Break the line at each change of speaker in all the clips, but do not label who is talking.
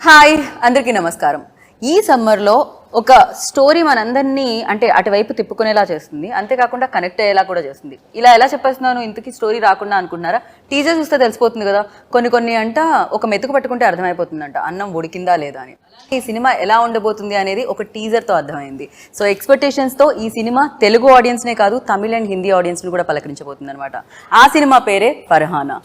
Hi అందరికీ నమస్కారం. ఈ సమ్మర్లో ఒక స్టోరీ మనందరినీ అంటే అటువైపు తిప్పుకునేలా చేస్తుంది, అంతేకాకుండా కనెక్ట్ అయ్యేలా కూడా చేస్తుంది. ఇలా ఎలా చెప్పేస్తున్నాను, ఇంతకీ స్టోరీ రాకుండా అనుకుంటున్నారా? టీజర్ చూస్తే తెలిసిపోతుంది కదా. కొన్ని అంట ఒక మెతుకు పట్టుకుంటే అర్థమైపోతుందంట అన్నం ఉడికిందా లేదా అని. ఈ సినిమా ఎలా ఉండబోతుంది అనేది ఒక టీజర్తో అర్థమైంది. సో ఎక్స్పెక్టేషన్స్తో ఈ సినిమా తెలుగు ఆడియన్స్నే కాదు, తమిళ అండ్ హిందీ ఆడియన్స్ని కూడా పలకరించబోతుంది అనమాట. ఆ సినిమా పేరే ఫర్హానా.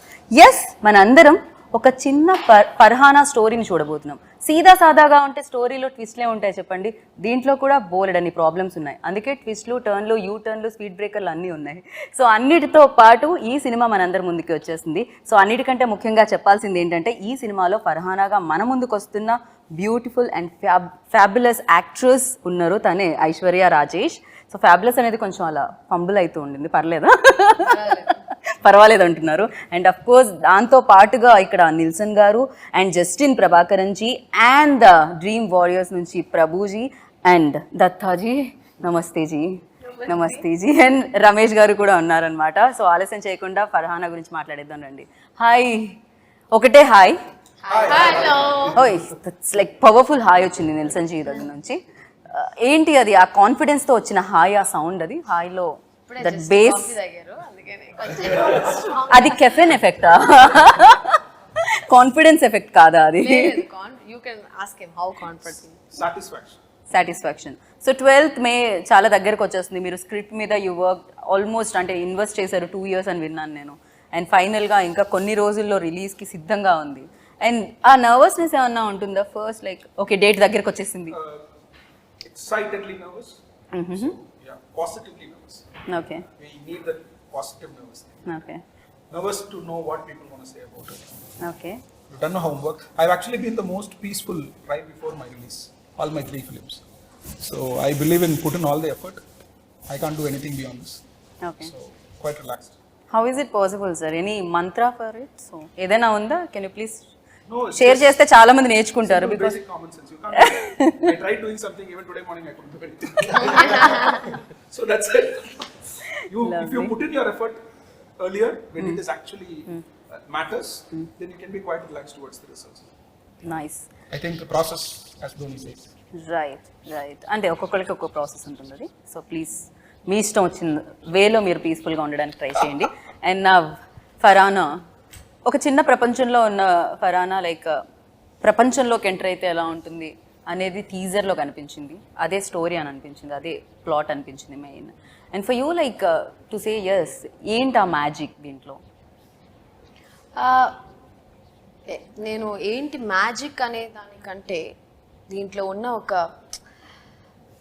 ఎస్, మన అందరం ఒక చిన్న ఫర్హానా స్టోరీని చూడబోతున్నాం. సీదా సాదాగా ఉంటే స్టోరీలో ట్విస్ట్లే ఉంటాయి చెప్పండి. దీంట్లో కూడా బోలెడన్ని ప్రాబ్లమ్స్ ఉన్నాయి. అందుకే ట్విస్ట్లు, టర్న్లు, యూ టర్న్లు, స్పీడ్ బ్రేకర్లు అన్నీ ఉన్నాయి. సో అన్నిటితో పాటు ఈ సినిమా మనందరి ముందుకి వచ్చేసింది. సో అన్నిటికంటే ముఖ్యంగా చెప్పాల్సింది ఏంటంటే, ఈ సినిమాలో ఫర్హానాగా మన ముందుకు వస్తున్న బ్యూటిఫుల్ అండ్ ఫ్యాబులస్ యాక్ట్రెస్ ఉన్నారు. తనే ఐశ్వర్య రాజేష్. సో ఫ్యాబులస్ అనేది కొంచెం అలా ఫంబుల్ అవుతూ ఉండింది, పర్లేదా? పర్వాలేదు అంటున్నారు. అండ్ అఫ్ కోర్స్ దాంతో పాటుగా ఇక్కడ నిల్సన్ గారు and Justin Prabhakaran ji and the dream warriors నుంచి ప్రభుజీ అండ్ దత్తాజీ, నమస్తేజీ అండ్ రమేష్ గారు కూడా ఉన్నారనమాట. సో ఆలస్యం చేయకుండా ఫర్హానా గురించి మాట్లాడేద్దాం రండి. హాయ్, ఒకటే హాయ్. ఓయ్, దట్స్ లైక్ పవర్ఫుల్ హాయ్ వచ్చింది నిల్సన్ జీ దగ్గర నుంచి. ఏంటి అది, ఆ కాన్ఫిడెన్స్తో వచ్చిన హాయ్, ఆ సౌండ్, అది హాయ్లో దట్ బేస్, అది కెఫెన్ ఎఫెక్టా, కాన్ఫిడెన్స్ ఎఫెక్ట్ కాదా అది? సాటిస్ఫాక్షన్. సో 12th May చాలా దగ్గరకు వచ్చేస్తుంది. మీరు స్క్రిప్ట్ మీద యూ వర్క్ ఆల్మోస్ట్, అంటే ఇన్వెస్ట్ చేశారు 2 years అని విన్నాను నేను. అండ్ ఫైనల్గా ఇంకా కొన్ని రోజుల్లో రిలీజ్కి సిద్ధంగా ఉంది. అండ్ ఆ నర్వస్నెస్ ఏమన్నా ఉంటుందా ఫస్ట్, లైక్ ఓకే డేట్ దగ్గరకు వచ్చేసింది?
Excitedly nervous. So, yeah, positively nervous.
Okay.
We need that positive nervousness.
Okay.
Nervous to know what people want to say about it.
Okay.
We've done our homework. I've actually been the most peaceful right before my release, all my 3 films. So I believe in put in all the effort. I can't do anything beyond this.
Okay.
So quite relaxed.
How is it possible, sir? Any mantra for it? So ఏదైనా ఉందా? Can you please
No,
share చేస్తే చాలా మంది నేర్చుకుంటారు.
Because basic common sense. You can't. I tried doing something even today morning. I couldn't do anything. So that's it. If you put in your effort earlier when it is actually matters, then you can be quite relaxed towards the results.
Nice.
I think the process, as Dhoni says.
Right. అంటే ఒక్కొక్కరికి ఒక్కొక్క process ఉంటుంది అది. So please మీ ఇష్టం వచ్చిన వేలో మీరు పీస్ఫుల్గా ఉండడానికి ట్రై చేయండి. అండ్ నా ఫర్హానా, ఒక చిన్న ప్రపంచంలో ఉన్న ఫర్హానా లైక్ ప్రపంచంలోకి ఎంటర్ అయితే ఎలా ఉంటుంది అనేది టీజర్లో కనిపించింది. అదే స్టోరీ అని అనిపించింది, అదే ప్లాట్ అనిపించింది main. And for you like to say yes, ఏంటి ఆ మ్యాజిక్ దీంట్లో?
నేను ఏంటి మ్యాజిక్ అనే దానికంటే దీంట్లో ఉన్న ఒక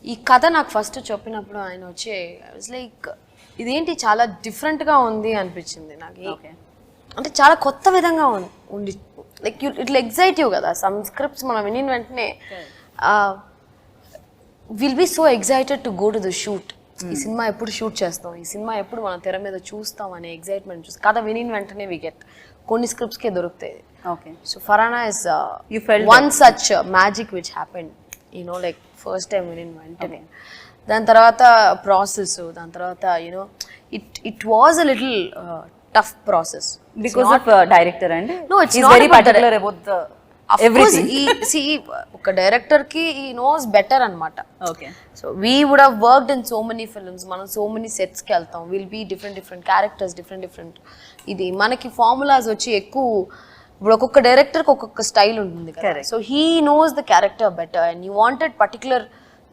ఈ కథ నాకు ఫస్ట్ చెప్పినప్పుడు ఆయన వచ్చి ఐ వాజ్ లైక్ ఇదేంటి చాలా డిఫరెంట్గా ఉంది అనిపించింది నాకు. అంటే చాలా కొత్త విధంగా ఉండి లైక్ ఇట్లా ఎగ్జైటివ్ కదా. సమ్ స్క్రిప్ట్స్ మనం వినిన వెంటనే will be so excited to go to the shoot. ఈ సినిమా ఎప్పుడు షూట్ చేస్తాం, ఈ సినిమా ఎప్పుడు మనం తెర మీద చూస్తాం అనే ఎగ్జైట్మెంట్ చూసి కథ వినిన వెంటనే వి గెట్. కొన్ని స్క్రిప్ట్స్కే దొరుకుతాయి.
Okay.
So Farhana is one such magic which happened, you know like first time వినిన వెంటనే. దాని తర్వాత ప్రాసెస్, దాని తర్వాత you know it was a little tough process
because of director and
no it's
he's
not
very particular about the everything.
See oka director ki he knows better anamata.
Okay.
So we would have worked in so many films, మనం so many sets కి వెళ్తాం, will be different characters, different ఇది మనకి formulas వచ్చి ఎక్కువ. ఇప్పుడు ఒక్కొక్క డైరెక్టర్కి ఒక్కొక్క స్టైల్ ఉంటుంది కదా. So he knows the character better and he wanted particular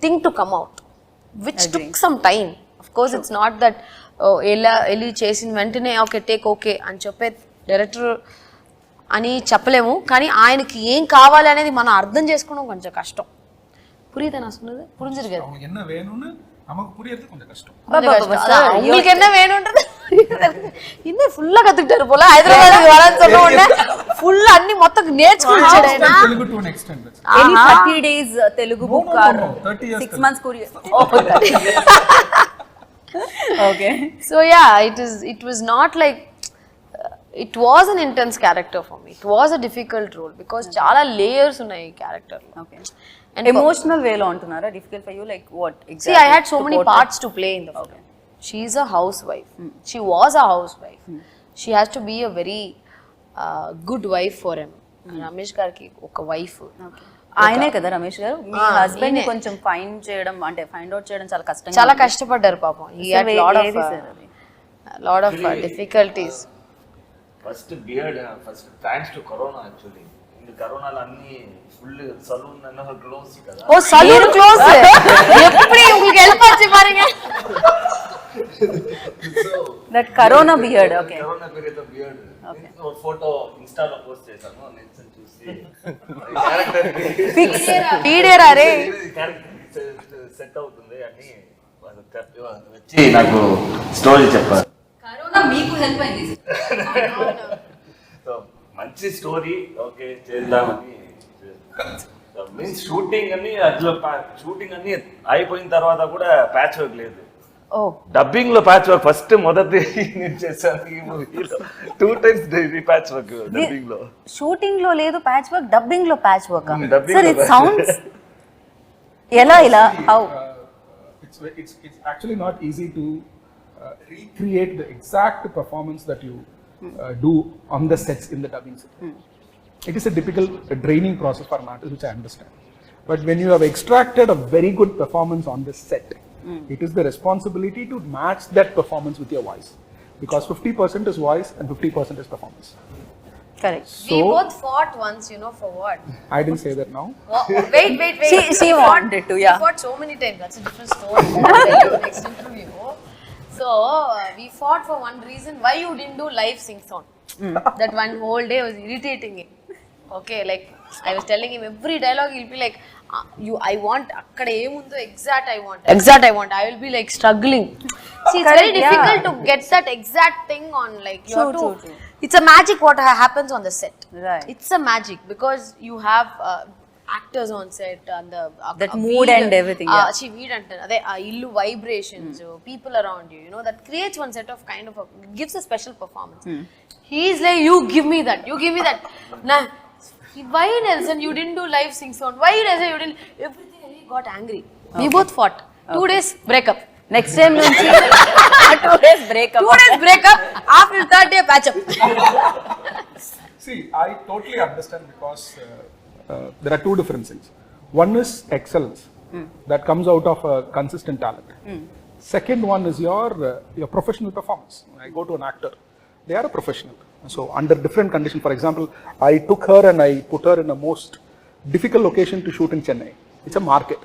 thing to come out which took some time. Of course it's not that వెళ్ళి చేసిన వెంటనే ఓకే టేక్ ఓకే అని చెప్పే డైరెక్టర్ అని చెప్పలేము. కానీ ఆయనకి ఏం కావాలి అనేది మనం అర్థం చేసుకోవడం కొంచెం కష్టం. புரியுதா நான் சொன்னது? புரிஞ்சிருக்காது.
அவங்க என்ன வேணும்னு நமக்கு புரியறது கொஞ்சம் கஷ்டம்.
உங்களுக்கு என்ன வேணும்ன்றது இன்னும் ஃபுல்லா கத்துக்கிட்டாரு போல. హైదరాబాద్ வரని சொன்ன உடனே ఫుల్ అన్ని మొత్తం నేర్చుకుంటాడు ఆయన.
Telugu to an extent.
Any 30 days Telugu book or 6 months Korean? Okay.
So yeah, it was not like it was an intense character for me. It was a difficult role because chaala layers unnai character lo.
Okay. And emotional way lo antunara difficult for you, like what exactly?
See, I had so many parts to play in the film. She is a housewife. She was a housewife. She has to be a very good wife for him. Ramesh గారికి ఒక wife.
ఆయనే కదా రమేష్ గారు, మీ husband ని కొంచెం find చేయడం అంటే find out చేయడం చాలా
కష్టపడ్డారు పాపం. Lot of difficulties.
First beard first thanks to corona actually. இந்த కరోనాలో అన్ని ఫుల్ సలూన్ అన్న క్లోజ్ కదా.
ఓ సలూన్ క్లోజ్. எப்படி உங்களுக்கு ஹெல்ப் ஆச்சு பாருங்க.
That corona beard. Okay,
corona period లో బియర్డ్. ఒక ఫోటో ఇన్స్టాలో పోస్ట్ చేశాను, నేను చూసి క్యారెక్టర్
ఫిక్స్
వీడియోరా రే
క్యారెక్టర్ సెట్ అవుతుంది అని వచ్చి నాకు స్టోరీ చెప్పారు.
కరోనా మీకు హెల్ప్ అయింది.
సో మంచి స్టోరీ, ఓకే చేద్దామని. మీన్స్ షూటింగ్ అన్ని అందులో షూటింగ్ అన్ని అయిపోయిన తర్వాత కూడా ప్యాచ్ వర్క్ లేదు. డబ్బింగ్ లో ప్యాచ్ వర్క్ ఫస్ట్ మొదటి నేను చేశాను ఈ మూవీలో. 2 times ప్యాచ్ వర్క్ డబ్బింగ్ లో.
షూటింగ్ లో లేదు ప్యాచ్ వర్క్, డబ్బింగ్ లో ప్యాచ్ వర్క్.
Dubbing
సార్
లో
ఇట్ సౌండ్స్ ఇలా how
it's actually not easy to recreate the exact performance that you do on the sets in the dubbing set. It is a difficult draining process for an artist, which I understand. But when you have extracted a very good performance on the set, it is the responsibility to match that performance with your voice, because 50% is voice and 50% is performance.
Correct.
We both fought once, for what?
I didn't say that now.
Wait.
She wanted to, yeah.
We fought so many times. That's a different story. I'll tell you next interview. So we fought for one reason. Why you didn't do live sing song? That one whole day was irritating him. Okay, like I was telling him every dialogue he'll be like, I want akkada emundo exact I want. I will be like struggling. See, it's very difficult to get that exact thing on, like you have to. True. It's a magic what happens on the set.
Right.
It's a magic because you have actors on set and
that mood and everything.
She weed ante ade illu vibrations, people around you, that creates one set of kind of gives a special performance. He is like, you give me that. Nah, why Nelson you didn't do live sing sound? Why Nelson you didn't? Everything. He got angry. We both fought. 2 days breakup.
Next time నుంచి 2 days breakup.
After 3rd day patch up.
See, I totally understand because there are 2 different things. One is excellence that comes out of a consistent talent. Second one is your professional performance. When I go to an actor, they are a professional. So under different conditions, for example, I took her and I put her in the most difficult location to shoot in Chennai. It's a market.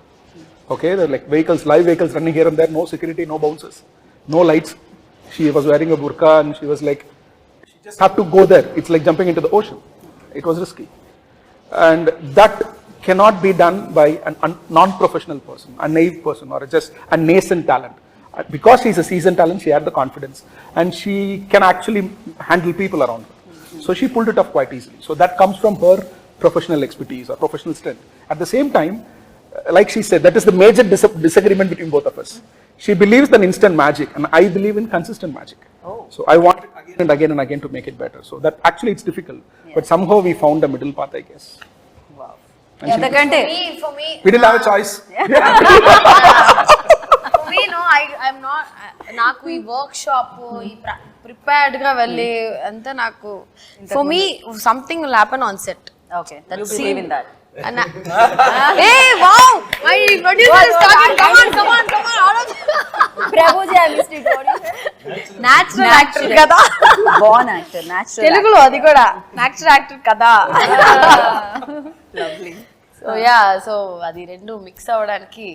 Okay, there are like live vehicles running here and there, no security, no bouncers, no lights. She was wearing a burqa and she was like, she just had to go there. It's like jumping into the ocean. It was risky. And that cannot be done by a non-professional person, a naive person, or just a nascent talent. Because she's a seasoned talent, she had the confidence and she can actually handle people around her. So she pulled it off quite easily. So that comes from her professional expertise or professional strength. At the same time, like she said, that is the major disagreement between both of us. She believes in instant magic and I believe in consistent magic. So I want it again and again to make it better. So that actually it's difficult, but somehow we found a middle path, I guess.
Wow.
For me,
we didn't have a choice.
For me, no, I'm not. నాకు ఈ work shop ఈ prepared గా వెళ్ళి అంతా నాకు for me something will happen on set.
Okay, you believe in that.
Hey, wow! My producer is talking. Come on.
Prabhuji, I missed it. What is it?
Natural actor kada.
Born actor, natural.
Telugulo adi kuda natural actor kada.
Lovely.
So yeah, so adi rendu mix avvadaniki.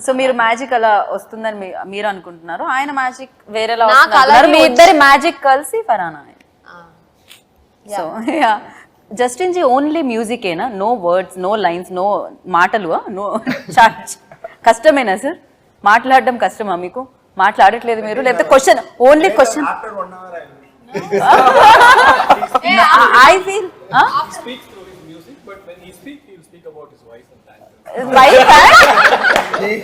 So మీరు magic అలా వస్తుందని మీరు అనుకుంటున్నారు, ఆయన magic వేరేలా వస్తున్నారు, మీ ఇద్దరి magic కలిసి Farhana. So yeah, Justin ji only music ఏనా, no words, no lines, no మాటలు, నో కష్టమేనా సార్? మాట్లాడడం కష్టమా మీకు? మాట్లాడట్లేదు మీరు, లేకపోతే question only question? I feel
about his wife and that.
Wife?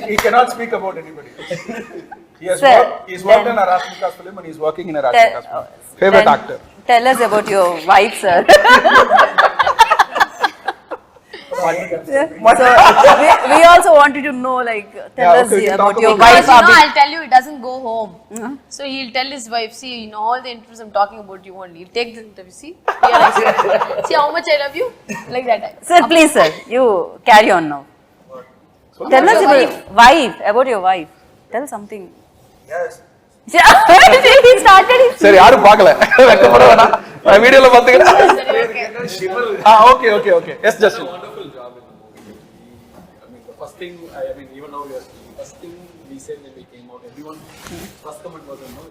He cannot speak about anybody. He's worked in a Rashmika's film and he's working in a Rashmika's film. Favorite actor.
Tell us about your wife, sir. So we also wanted to know, like, tell
Yeah,
us
okay, we can
about
talk
your
about
wife.
Because
Abhi.
I'll tell you, it doesn't go home. So he'll tell his wife, see, in all the interviews I'm talking about you only. He'll take this interview, see, realize it. See how much I love you? Like that.
Sir, please, sir, you carry on now. Tell us about about your wife. Tell something.
Yes.
He started his
சரி யாரும் பார்க்கல வெக்கப்பட வேணாம் நான் வீடியோல பாத்துக்கிறேன் okay yes just
Wonderful job in the movie. I mean, the first thing, I mean, even now we are speaking, first thing we said when we came out, everyone, first comment was, no,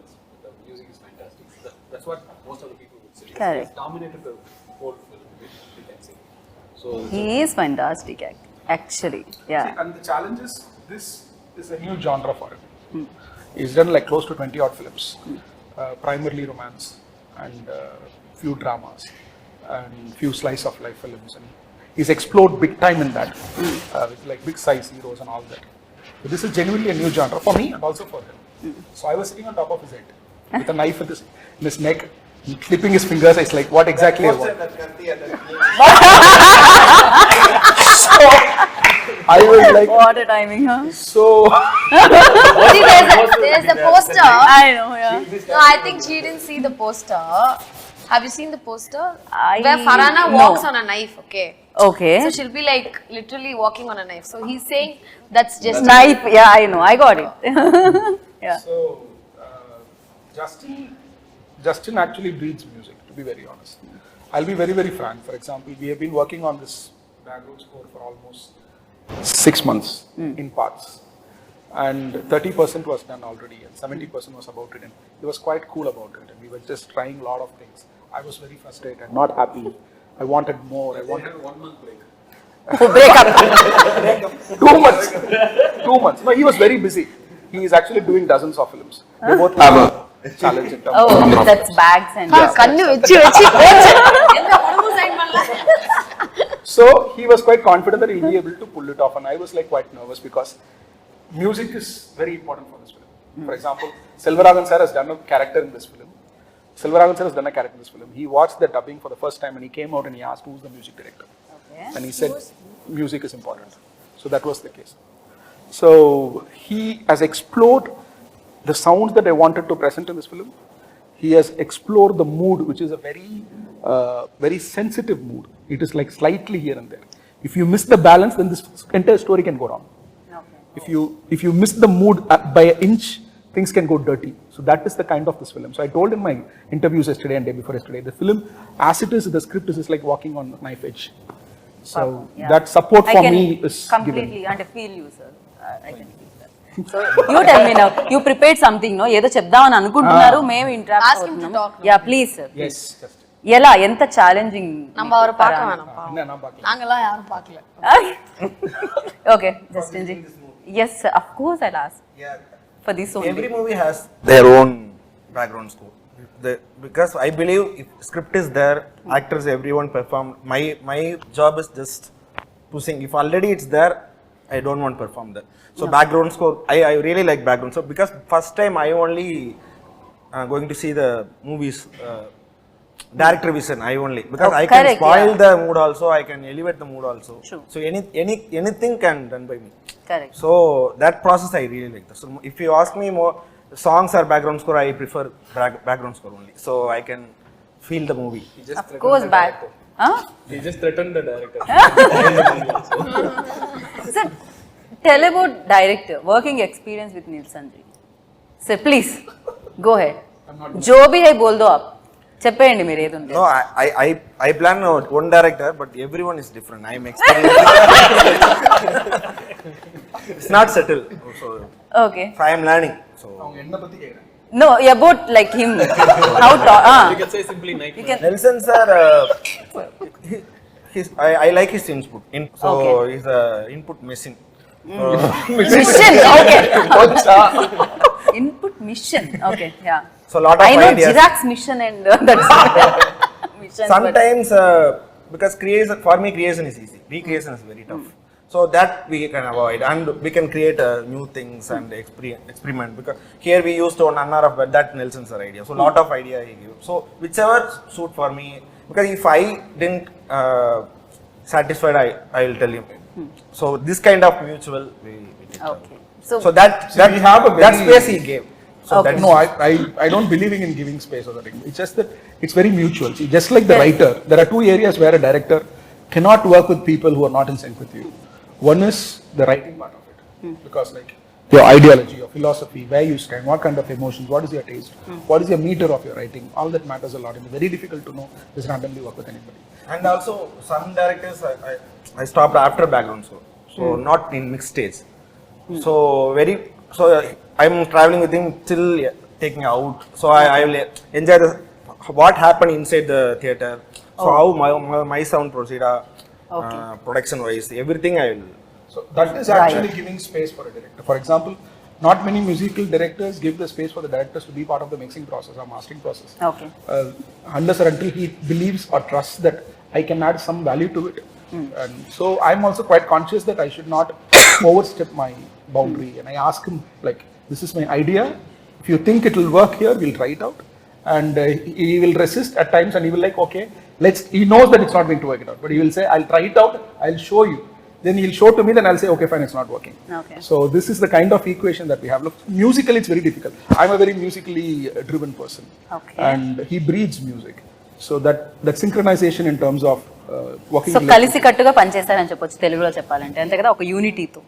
the music is fantastic. That's what most of the people would say.
Correct.
It's dominated the whole film, we can say. So,
He is fantastic, actually. Yeah.
and the challenge is this is a new genre for him. He's done like close to 20 odd films, primarily romance and few dramas and few slice of life films, and he's explored big time in that with like big size heroes and all that. So this is genuinely a new genre for me and also for him. So I was sitting on top of his head with a knife in his neck, clipping his fingers. It's like, what exactly I want. So I was like,
What a timing, huh?
so
See, there's the poster.
I know, yeah.
No, I think she didn't see the poster. Have you seen the poster?
I-
Where Farhana
no.
walks on a knife, okay?
Okay.
So she'll be like literally walking on a knife. So he's saying that's just
Knife, yeah, I know, I got it. Yeah.
So, Justin actually breathes music, to be very honest. I'll be very, very frank. For example, we have been working on this background score for almost 6 months in parts. And 30% was done already, and 70% was about it. And he was quite cool about it. And we were just trying a lot of things. I was very frustrated, not happy. I wanted more. I
they
wanted
had a 1 month break.
Oh, break up.
2 months. 2 months. No, he was very busy. He is actually doing dozens of films. They both have a challenge in terms of
Oh,
number of
that's bags and
கண்ணு வச்சு எந்த படமும் sign பண்ணல.
So he was quite confident that he'll be able to pull it off, and I was like quite nervous because music is very important for this film. For example, Selvaraghan sir has done a character in this film. He watched the dubbing for the first time and he came out and he asked who's the music director.
Okay.
And he said music is important. So that was the case. So he has explored the sounds that I wanted to present in this film. He has explored the mood, which is a very sensitive mood. It is like slightly here and there. If you miss the balance, then this entire story can go wrong.
Okay.
If you miss the mood by an inch, things can go dirty. So that is the kind of this film. So I told in my interviews yesterday and day before yesterday, the film, as it is, the script is like walking on a knife edge. So
Yeah.
that support
I
for
can
me is
completely
given.
and I feel you, sir. I can feel that. So you tell me now. You prepared something, no? ఏదో చెప్దామని అనుకుంటున్నారు, మేము interact
Ask him to talk now.
Yeah please sir.
Yes, just.
ఎలా ఎంత challenging
நம்ம அவரை பார்க்க வேணாம் பாவம்.
என்ன நான் பார்க்கல.
நாங்கெல்லாம் யாரும் பார்க்கல.
Okay Justin ji. Yes, sir. Of course I'll ask
Yeah.
for this only.
Every movie has their own background score. Because I believe if script is there, actors, everyone perform. My job is just to sing. If already it's there, I don't want to perform that. So background score, I really like background score because first time I only going to see the movies director vision. I only because I can
correct,
spoil
yeah.
the mood also. I can elevate the mood also.
True.
So anything can done by me.
Correct.
So that process I really like. So if you ask me more songs or background score, I prefer background score only. So I can feel the movie.
He just
Of
threatened
course
the
back.
director.
Huh?
He just threatened the director.
Sir, tell about director, working experience with Nilsson ji. Sir, please, go ahead. जो भी है बोल दो आप. చెప్పేయండి మీరు ఏది ఉంటే.
No, I plan one director, but everyone is different. I am experienced. It's not settled. So
Okay.
I am learning. So
அவங்க என்ன பத்தி கேக்குறாங்க?
No, about like him. How to,
You can say simply night.
You can.
Nelson sir, I like his input. So
Okay.
he's a input machine.
Mission. Okay. Input mission. Okay. Yeah.
So lot of
I know
ideas.
Chirag's mission and that's mission.
Sometimes because for me creation is easy. Recreation is very tough. So that we can avoid and we can create new things and experiment because here we used to none of that Nelson sir idea. So lot of idea he gave. So whichever suit for me because if I didn't satisfied, I will tell him. So this kind of mutual we did.
Okay
So that
we have a
that
very-
space he gave. So
Okay.
that's
No, I don't believe in giving space or something. It's just that it's very mutual. See, just like the writer, there are two areas where a director cannot work with people who are not in sync with you. One is the writing part of it, because like your ideology, your philosophy, where you stand, what kind of emotions, what is your taste, what is your meter of your writing, all that matters a lot. And it's very difficult to know just randomly work with anybody.
And also some directors I stopped after background score, so not in mixed stage. So I'm traveling with him till taking out. So I will enjoy what happened inside the theater. So how my sound proceed, production wise, everything I will.
So that is actually giving space for a director. For example, not many musical directors give the space for the directors to be part of the mixing process or mastering process.
Okay
Unless or until he believes or trusts that I can add some value to it. And so I'm also quite conscious that I should not overstep my boundary. And I ask him, like, this is my idea. If you think it will work here, we'll try it out. And he will resist at times, and he will like, okay, he knows that it's not going to work it out. But he will say, I'll try it out, I'll show you. Then he'll show to me, then I'll say, okay, fine, it's not working.
Okay.
So this is the kind of equation that we have. Look, musically, it's very difficult. I'm a very musically driven person.
Okay.
And he breathes music. So that synchronization in terms of working.
So కలిసి కట్టుగా పనిచేస్తారని చెప్పొచ్చు తెలుగులో చెప్పాలంటే, అంతే కదా, ఒక యూనిటీతో.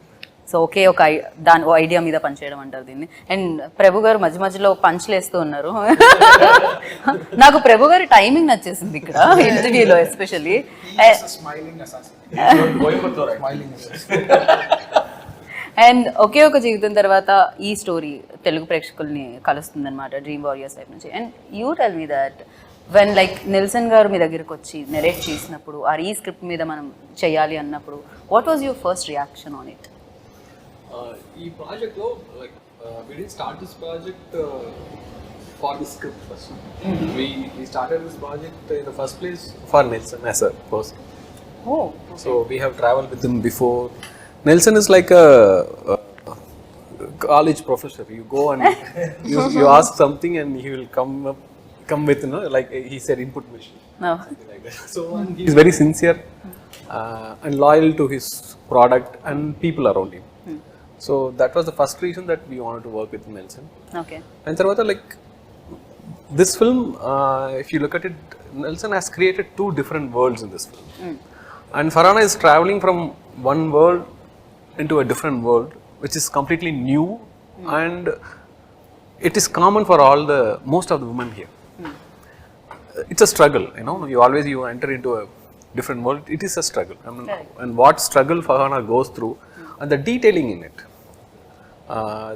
So ఒకే ఒక దాని ఐడియా మీద పనిచేయడం అంటారు దీన్ని. అండ్ ప్రభు గారు మధ్య మధ్యలో పంచ్లు వేస్తూ ఉన్నారు. నాకు ప్రభు గారి టైమింగ్ నచ్చేసింది ఇక్కడ ఇంటర్వ్యూలో especially.
Smiling assassin.
Coimbatore
Smiling assassin.
And ఒకే ఒక జీవితం తర్వాత ఈ స్టోరీ తెలుగు ప్రేక్షకుల్ని కలుస్తుందన్నమాట డ్రీమ్ వారియర్స్ వైపు నుంచి. And you tell me that when like Nelson గారు మీ దగ్గరికి వచ్చి నెరేట్ చేసినప్పుడు ఆ ఈ స్క్రిప్ట్ మీద మనం చేయాలి అన్నప్పుడు what was your first reaction on it?
ఈ ప్రాజెక్ట్లో like we didn't start this project for the script first. We started this project in the first place for Nelson as a person.
Oh,
So we have traveled with him before. Nelson is like a college professor. You go and you ask something and he will come with, you know, like he said, input machine.
no.
Something like that. So and he is very sincere and loyal to his product and people around him. So that was the first reason that we wanted to work with Nelson.
Okay.
And Tarvata, like this film, if you look at it, Nelson has created two different worlds in this film. And Farhana is traveling from one world into a different world, which is completely new, and it is common for most of the women here. It's a struggle, you know. You enter into a different world. It is a struggle. I mean, and what struggle Farhana goes through, and the detailing in it.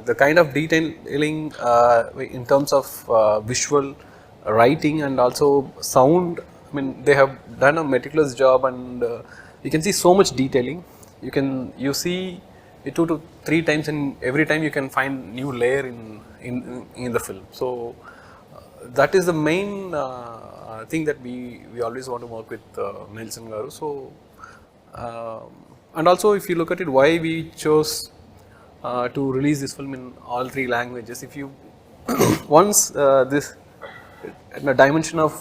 The kind of detailing in terms of visual, writing, and also sound. I mean, they have done a meticulous job, and you can see so much detailing. You see it 2 to 3 times, and every time you can find new layer in the film. So that is the main thing that we always want to work with Nelson Garu. So and also, if you look at it, why we chose to release this film in all 3 languages. If you once this the dimension of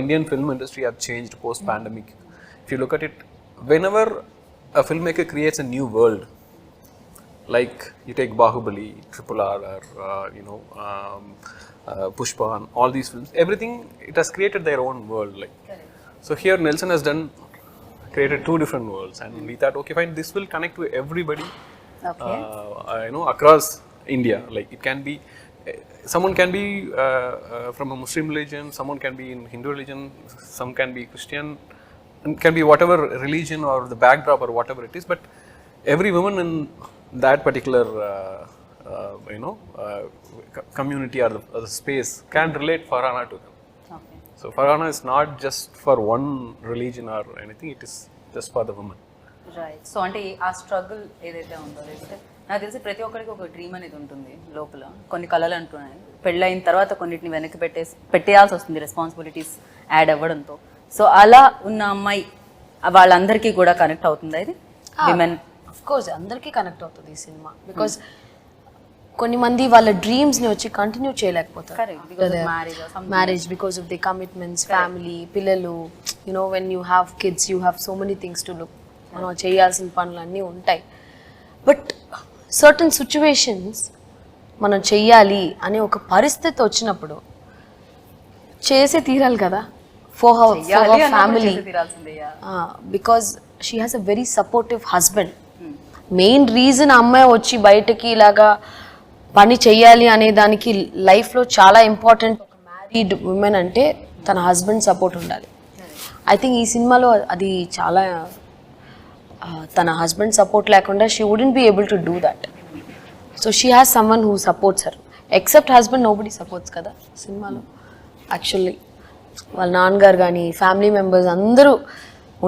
Indian film industry have changed post pandemic. If you look at it, whenever a filmmaker creates a new world, like you take Bahubali, RRR, or Pushpa, and all these films, everything, it has created their own world. Like, so here Nelson has created 2 different worlds, and we thought, okay, fine, this will connect to everybody.
Okay.
Across India. Like it can be, someone can be from a Muslim religion, someone can be in Hindu religion, some can be Christian, and can be whatever religion or the backdrop or whatever it is. But every woman in that particular community or the space can relate Farhana to them.
Okay.
So Farhana is not just for one religion or anything; it is just for the woman.
Right. So అంటే ఆ struggle ఏదైతే ఉందో, లేకపోతే నాకు తెలిసి ప్రతి ఒక్కరికి ఒక డ్రీమ్ అనేది ఉంటుంది లోపల, కొన్ని కళలు అంటున్నాయి. పెళ్ళైన తర్వాత కొన్నిటిని వెనక్కి పెట్టేయాల్సి వస్తుంది రెస్పాన్సిబిలిటీస్ యాడ్ అవ్వడంతో. సో అలా ఉన్న అమ్మాయి వాళ్ళందరికీ కూడా కనెక్ట్ అవుతుందా ఇది? విమెన్
అఫ్ కోర్స్ అందరికీ కనెక్ట్ అవుతుంది ఈ సినిమా. బికాస్ కొన్ని మంది వాళ్ళ డ్రీమ్స్ని వచ్చి కంటిన్యూ చేయలేకపోతారు.
Correct, because of marriage or something.
Marriage because of the commitments, family, పిల్లలు. When you have kids you have so many things to look. మనం చేయాల్సిన పనులు అన్నీ ఉంటాయి. బట్ సర్టన్ సిచ్యువేషన్స్ మనం చెయ్యాలి అనే ఒక పరిస్థితి వచ్చినప్పుడు చేసే తీరాలి కదా for her family. Because she has a very supportive husband. Main reason అమ్మాయి వచ్చి బయటకి ఇలాగా పని చెయ్యాలి అనే దానికి లైఫ్లో చాలా ఇంపార్టెంట్. ఒక మ్యారీడ్ ఉమెన్ అంటే తన హస్బెండ్ సపోర్ట్ ఉండాలి. ఐ థింక్ ఈ సినిమాలో అది చాలా తన హస్బెండ్ సపోర్ట్ లేకుండా she wouldn't be able to do that. So she has someone who supports her. Except husband nobody supports కదా సినిమాలో. యాక్చువల్లీ వాళ్ళ నాన్నగారు కానీ ఫ్యామిలీ మెంబర్స్ అందరూ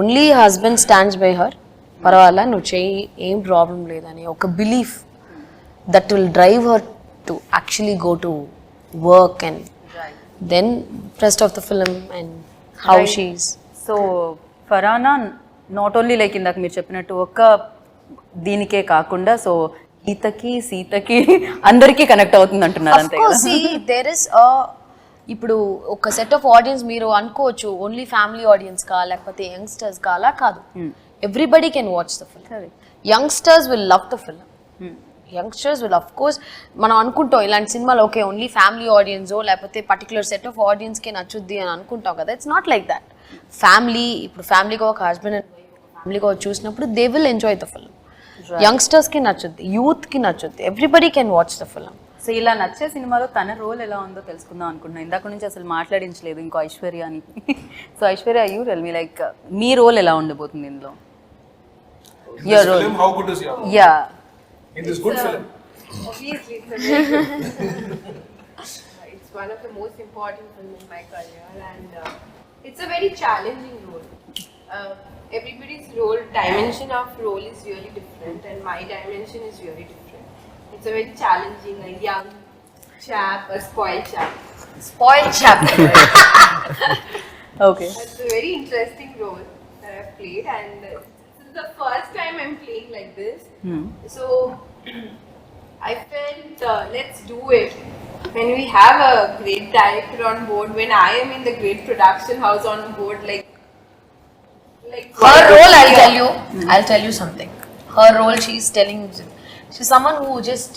only husband stands by her. పర్వాలా నువ్వు చెయ్యి, ఏం ప్రాబ్లం లేదని ఒక belief that will drive her to actually go to work and then rest of the film and how she's.
So ఫరానా not only like ఇందాక మీరు చెప్పినట్టు ఒక్క దీనికే కాకుండా సో గీతకి సీతకి అందరికీ కనెక్ట్ అవుతుంది అంటున్నారు అంతే కదా.
ఇప్పుడు ఒక సెట్ ఆఫ్ ఆడియన్స్ మీరు అనుకోవచ్చు ఓన్లీ ఫ్యామిలీ ఆడియన్స్ కా లేకపోతే యంగ్స్టర్స్ కా, అలా కాదు. Everybody can watch the film. Youngsters will love the film. Youngsters will of course మనం అనుకుంటాం ఇలాంటి సినిమాలు ఓకే ఓన్లీ ఫ్యామిలీ ఆడియన్సో లేకపోతే పర్టికులర్ సెట్ ఆఫ్ ఆడియన్స్కి నచ్చుద్ది అని అనుకుంటాం కదా. It's not like that. Family ఇప్పుడు ఫ్యామిలీగా ఒక హస్బెండ్ అండ్ ఫ్యామిలీగా చూసినప్పుడు they will enjoy the film. యంగ్స్టర్స్కి నచ్చుద్ది, యూత్కి నచ్చుద్ది, everybody can watch the film.
So ఇలా నచ్చే సినిమాలో తన రోల్ ఎలా ఉందో తెలుసుకుందాం అనుకుంటున్నాను. ఇందాక నుంచి అసలు మాట్లాడించలేదు ఇంకో ఐశ్వర్య అని. So Aishwarya, you tell me like me role ఎలా ఉండబోతుంది ఇందులో?
Your role. Film, how good is your role?
Yeah.
In this good film.
Obviously, it's a very good it's one of the most important films in my career, and it's a very challenging role. Everybody's role, dimension of role is really different, and my dimension is really different. It's a very challenging, a young chap, a spoiled chap.
Spoiled chap.
Okay.
It's a very interesting role that I've played, and this is the first time I'm playing like this. So I felt let's do it. When we have a great director on board, when I am in the great production house on board, like
her role, I'll tell you something. Her role, she's someone who just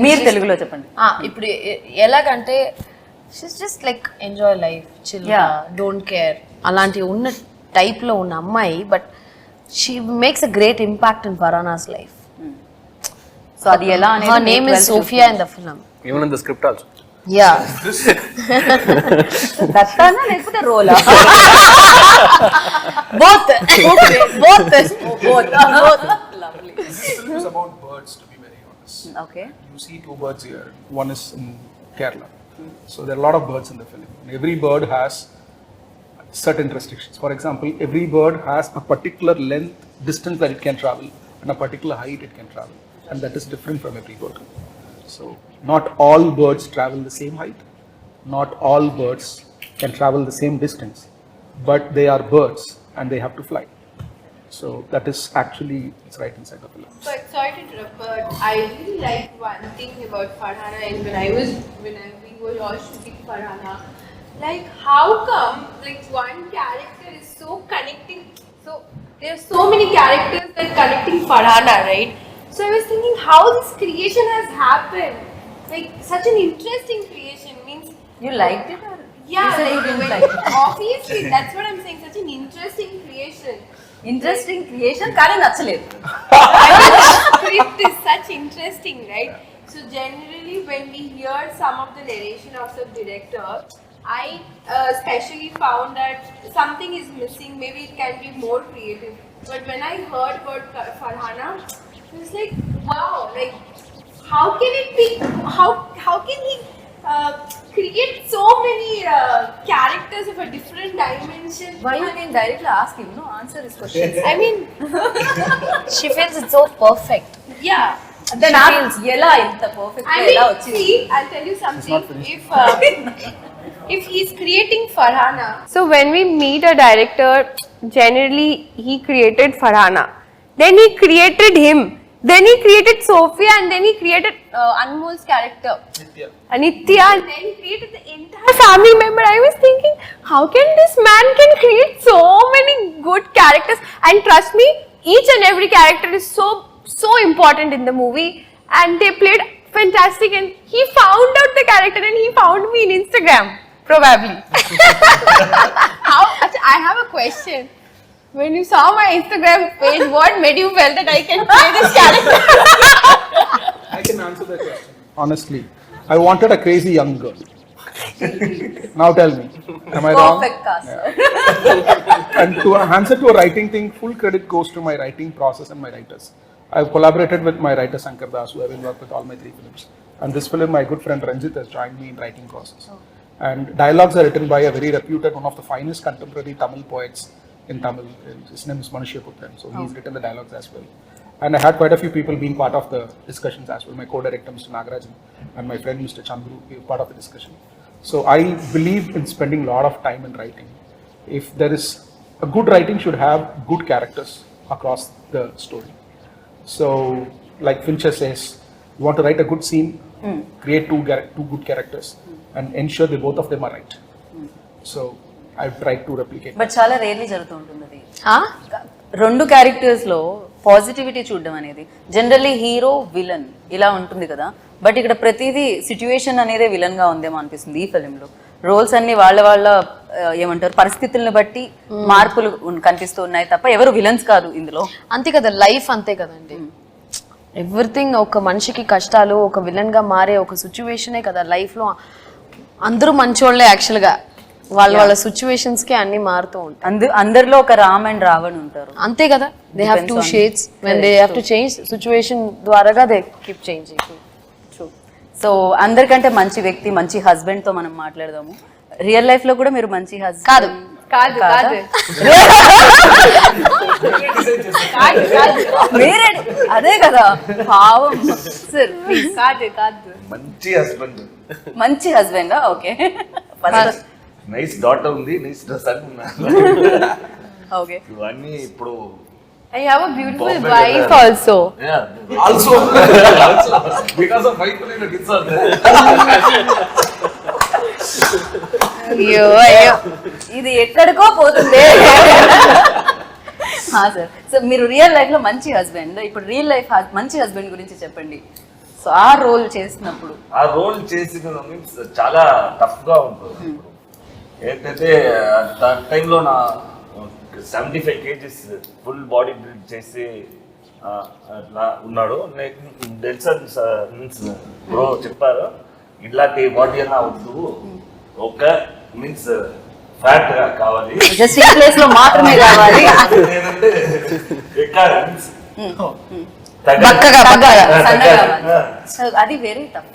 మీరు తెలుగులో చెప్పండి.
ఇప్పుడు ఎలాగంటే she's just like enjoy life, chill, don't care అలాంటి ఉన్న టైప్లో ఉన్న అమ్మాయి. But she makes a great impact in Farhana's life.
So అది ఎలా అనేది
her name is Sophia in the film.
Even in the script also.
Yeah.
దత్తానా లేకపోతే రోలా?
both.
Lovely.
This film is about birds, to be very honest.
Okay.
You see two birds here. One is in Kerala. So there are a lot of birds in the film. Every bird has certain restrictions. For example, every bird has a particular length, distance that it can travel, and a particular height it can travel, and that is different from every bird. So not all birds travel the same height, not all birds can travel the same distance, but they are birds and they have to fly. So that is actually, it's right inside the film.
But sorry to interrupt, but I really like one thing about Farhana, and when we were all shooting Farhana, like how come like one character is so connecting, so there are so many characters that connecting Farhana, right? So I was thinking how this creation has happened, like such an interesting creation. Means
You liked it or?
yeah,
You said you didn't like it.
obviously that's what I'm saying, such an interesting creation.
Interesting creation కానీ నచ్చలేదు.
Script is such interesting, right? So generally when we hear some of the narration of the director, I especially found that something is missing, maybe it can be more creative. But when I heard about Farhana, it was like, wow, like how can it be, how can he create so many characters of a different dimension?
Why you can directly ask him, no? Answer his questions.
I mean,
She feels it's so perfect.
yeah.
Then ask ఎలా ఇంత perfect
I
ఎలా
mean,
వచ్చింది?
see, I'll tell you something. If he's creating Farhana, so when we meet a director, generally he created Farhana. Then he created him. Then he created Sophia, and then he created Anmol's character, Anitya, and then he created the entire family member. I was thinking, how can this man can create so many good characters? And trust me, each and every character is so important in the movie, and they played fantastic. And he found out the character, and he found me in Instagram, probably. How? I have a question. When you saw my Instagram page, what made you feel that I can play this character?
I can answer that question. Honestly, I wanted a crazy young girl. Now tell me, am I wrong?
Perfect cast.
And to answer to a writing thing, full credit goes to my writing process and my writers. I've collaborated with my writer Sankar Das, who have been worked with all my 3 films. And this film, my good friend Ranjit has joined me in writing process. And dialogues are written by a very reputed, one of the finest contemporary Tamil poets in Tamil. His name is Manushya-Putran, so he's written the dialogues as well. And I had quite a few people being part of the discussions as well. My co-director Mr. Nagarajan and my friend Mr. Chandru were part of the discussion. So I believe in spending a lot of time in writing. If there is a good writing should have good characters across the story. So like Fincher says, you want to write a good scene, create two good characters and ensure that both of them are right. So I've tried to replicate.
But చాలా rarely జరుగుతూ ఉంటుంది అది. 2 characters లో positivity చూడడం అనేది generally hero villain ఇలా ఉంటుంది కదా, బట్ ఇక్కడ ప్రతిదీ సిచ్యువేషన్ అనేదే విలన్ గా ఉందేమో అనిపిస్తుంది ఈ ఫిలింలో. రోల్స్ అన్ని వాళ్ళ ఏమంటారు పరిస్థితులను బట్టి మార్పులు కనిపిస్తూ ఉన్నాయి తప్ప ఎవరు విలన్స్ కాదు ఇందులో.
అంతే కదా, లైఫ్ అంతే కదండి. ఎవ్రీథింగ్ ఒక మనిషికి కష్టాలు, ఒక విలన్ గా మారే ఒక సిచ్యువేషనే కదా లైఫ్ లో. అందరూ మంచోళ్లే యాక్చువల్ గా, వాళ్ళ సిచ్యువేషన్స్ కి అన్ని మారుతూ ఉంటాయి.
అందరిలో ఒక రామ్ అండ్ రావణ్ ఉంటారు,
అంతే కదా. They have 2 shades when they have to change situation ద్వారాగా దే కీప్ చేంజింగ్.
సో అందరికంటే మంచి వ్యక్తి, మంచి హస్బెండ్ తో మనం మాట్లాడదాము. రియల్ లైఫ్ లో కూడా మీరు మంచి హస్బెండ్
కాదు
మీరే అదే కదా పావం సార్.
కాదు
మంచి హస్బెండ్.
మంచి హస్బెండ్ ఓకే.
నైస్ డాటర్ ఉంది, నైస్ సన్ ఉన్నారు.
ఓకే
ఇవన్నీ ఇప్పుడు
I have a beautiful wife also.
Also
because of wife only the kids are there.
అయ్యో
ఇది ఎక్కడికో పోతుంది. సార్, సో మీరు రియల్ లైఫ్ లో మంచి హస్బెండ్, ఇప్పుడు రియల్ లైఫ్ మంచి హస్బెండ్ గురించి చెప్పండి. సో ఆ రోల్ చేసినప్పుడు,
ఆ రోల్ చేసిన మీన్స్ చాలా టఫ్ గా ఉంటుంది. ఏంటంటే ఆ టైంలో నా 75 kgs ఫుల్ బాడీ బిల్డ్ చేసి అట్లా ఉన్నాడు. డెల్సన్ మీన్స్ బ్రో చెప్పారు, ఇట్లాంటి బాడీ అన్నా వద్దు, ఒక మీన్స్ ఫ్యాట్ గా కావాలి,
జస్ట్ ఈ ప్లేస్ లో మాత్రమే కావాలి.
లేదంటే ఎక్కాలి మీన్స్
అది వెరీ టఫ్.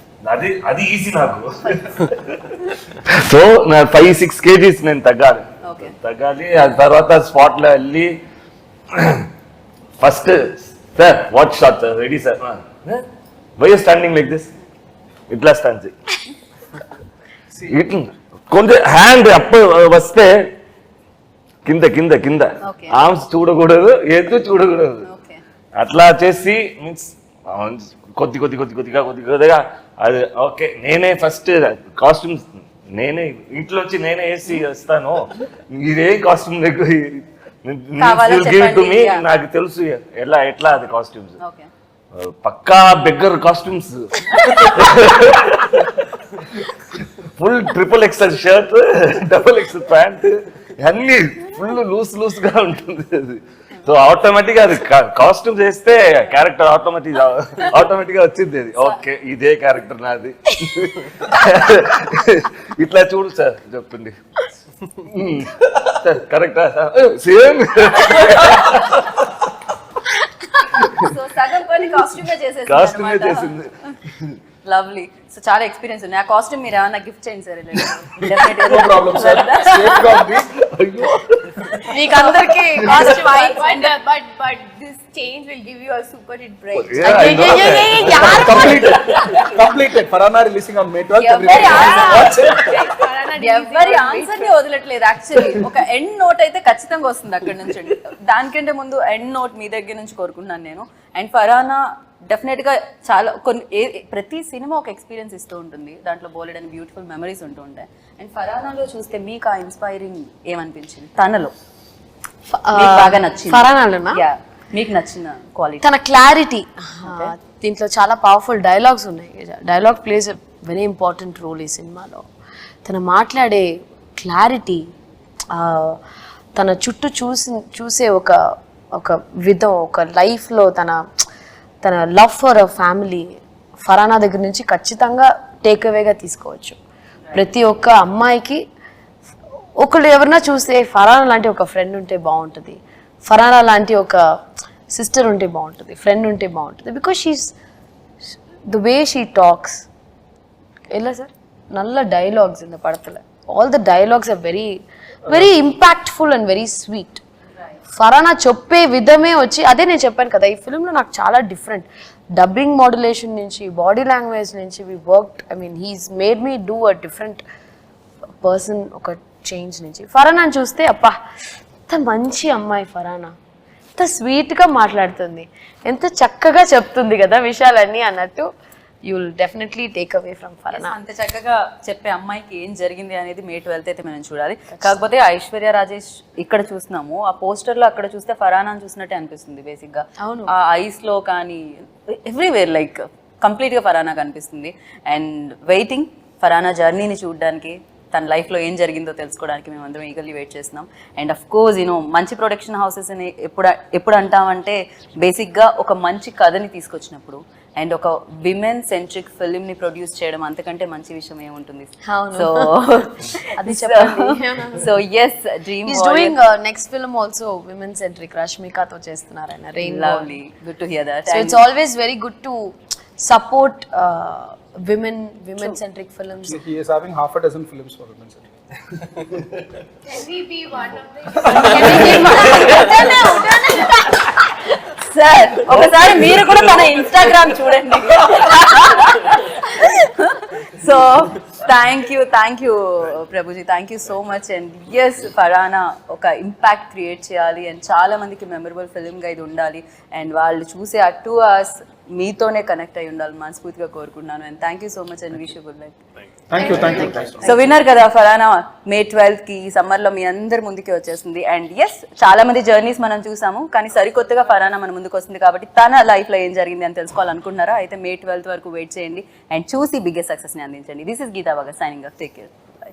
అది ఈజీ నాకు. సో నా 5-6 kgs నేను తగ్గాలి. ఆ తర్వాత స్పాట్ లో వెళ్ళి first sir what shot sir ready sir, why you standing like this, ఇట్లా స్టాండ్ చేయి, కొంచెం హ్యాండ్ అప్ వస్తే కింద కింద కింద ఆర్మ్స్ చూడకూడదు, ఎత్తు చూడకూడదు, అట్లా చేసి మీన్స్ కొద్దిగా అది ఓకే. నేనే ఫస్ట్ కాస్ట్యూమ్స్ నేనే ఇంట్లో వచ్చి నేనే వేసి వస్తాను, ఇదే కాస్ట్యూమ్ నాకు తెలుసు ఎట్లా అది కాస్ట్యూమ్స్, పక్కా beggar costumes, full XXL shirt, XXL pant, అన్ని ఫుల్ లూస్ గా ఉంటుంది అది. సో ఆటోమేటిక్ అది కాస్ట్యూమ్ చేస్తే క్యారెక్టర్ ఆటోమేటిక్ గా వచ్చింది అది. ఓకే ఇదే క్యారెక్టర్ నాది, ఇట్లా చూడు సార్ చెప్పింది కరెక్టా సేమ్.
కాస్ట్యూమే చేసింది. లవ్లీ. సో చాలా ఎక్స్పీరియన్స్ ఉంది. ఆ కాస్ట్యూమ్ మీరు ఏమన్నా గిఫ్ట్ చేయండి సార్.
మీకు అందరికి
but this change will give you a super hit break.
completed. Farhana releasing on May 12th.
Farhana
ఎవరి ఆన్సర్ ని వదలట్లేదు యాక్చువల్లీ. ఒక ఎండ్ నోట్ అయితే ఖచ్చితంగా వస్తుంది అక్కడ నుంచి. దానికంటే ముందు ఎండ్ నోట్ మీ దగ్గర నుంచి కోరుకుంటున్నాను నేను. అండ్ ఫరానా డెఫినెట్ గా చాలా ప్రతి సినిమా ఒక ఎక్స్పీరియన్స్ ఇస్తూ ఉంటుంది, దాంట్లో బోలెడని బ్యూటిఫుల్ మెమరీస్ ఉంటూ ఉంటాయి. అండ్ ఫరానాలో చూస్తే మీకు ఆ ఇన్స్పైరింగ్ ఏమనిపించింది తనలో బాగా నచ్చింది?
ఫరానాలోనా?
మీకు నచ్చిన క్వాలిటీ?
తన క్లారిటీ. దీంట్లో చాలా పవర్ఫుల్ డైలాగ్స్ ఉన్నాయి. Dialogue plays a very important role ఈ సినిమాలో. తను మాట్లాడే క్లారిటీ, తన చుట్టూ చూసే ఒక విధం, ఒక లైఫ్లో తన లవ్ ఫర్ అ ఫ్యామిలీ ఫరానా దగ్గర నుంచి ఖచ్చితంగా టేక్ అవేగా తీసుకోవచ్చు. ప్రతి ఒక్క అమ్మాయికి ఒకళ్ళు ఎవరన్నా చూస్తే ఫరానా లాంటి ఒక ఫ్రెండ్ ఉంటే బాగుంటుంది, ఫరానా లాంటి ఒక సిస్టర్ ఉంటే బాగుంటుంది, ఫ్రెండ్ ఉంటే బాగుంటుంది. Because she's the way she talks. ఎలా సార్ நல்ல డైలాగ్స్ இந்த படத்துல. All the dialogues are very very impactful and very sweet. Farhana చెప్పే విధమే వచ్చి అదే నేను చెప్పాను కదా, ఈ ఫిల్మ్లో నాకు చాలా డిఫరెంట్ డబ్బింగ్ మాడ్యులేషన్ నుంచి, బాడీ లాంగ్వేజ్ నుంచి we worked. I mean he's made me do a different person. ఒక చేంజ్ నుంచి ఫరానాని చూస్తే అప్పా ఎంత మంచి అమ్మాయి ఫరానా, ఎంత స్వీట్గా మాట్లాడుతుంది, ఎంత చక్కగా చెప్తుంది కదా విషయాలన్నీ అన్నట్టు. You will definitely take away from ఫరానా.
అంత చక్కగా చెప్పే అమ్మాయికి ఏం జరిగింది అనేది మే 12 అయితే మనం చూడాలి. కాకపోతే ఐశ్వర్య రాజేష్ ఇక్కడ చూస్తున్నాము, ఆ పోస్టర్ లో అక్కడ చూస్తే ఫరానాని చూసినట్టే అనిపిస్తుంది బేసిక్ గా. ఆ ఐస్ లో కానీ ఎవ్రీవేర్ లైక్ కంప్లీట్ గా ఫరానా కనిపిస్తుంది. అండ్ వెయిటింగ్ ఫరానా జర్నీని చూడడానికి, తన లైఫ్లో ఏం జరిగిందో తెలుసుకోవడానికి మేము అందరం ఈగర్లీ వెయిట్ చేస్తున్నాం. అండ్ అఫ్ కోర్స్ మంచి ప్రొడక్షన్ హౌసెస్ అని ఎప్పుడు అంటామంటే బేసిక్గా ఒక మంచి కథని తీసుకొచ్చినప్పుడు అండ్ ఒక విమెన్ సెంట్రిక్ ఫిల్మ్ ని ప్రొడ్యూస్ చేయడం అంతకంటే మంచి విషయం ఏముంటుంది. సో
అది చెప్పండి.
So S dream
is doing next film also women centric, రష్మికతో చేస్తున్నారు ఆయన.
Lovely, good to hear that.
So it's always very good to support women centric films.
He is having half a dozen films for women centric.
Can we be one of them?
Sir ఒకసారి మీరు కూడా తన Instagram చూడండి. So thank you Prabhuji, thank you so much. And yes Farhana ఒక impact create చేయాలి and చాలా మందికి memorable ఫిల్మ్గా ఇది ఉండాలి అండ్ వాళ్ళు చూసే ఆ 2 hours మీతోనే కనెక్ట్ అయి ఉండాలి మనస్ఫూర్తిగా కోరుకుంటున్నాను. And thank you so much and wish you good luck. So winner కదా ఫరానా మే 12కి ఈ సమ్మర్లో మీ అందరి ముందుకి వచ్చేస్తుంది. అండ్ ఎస్ చాలా మంది జర్నీస్ మనం చూసాము, కానీ సరికొత్తగా ఫరానా మన ముందుకు వస్తుంది కాబట్టి తన లైఫ్లో ఏం జరిగింది అని తెలుసుకోవాలనుకుంటున్నారా అయితే మే 12 వరకు వెయిట్ చేయండి అండ్ చూసి బిగ్గెస్ట్ సక్సెస్ని అందించండి. This is Geeta Bhagat signing off. Take care.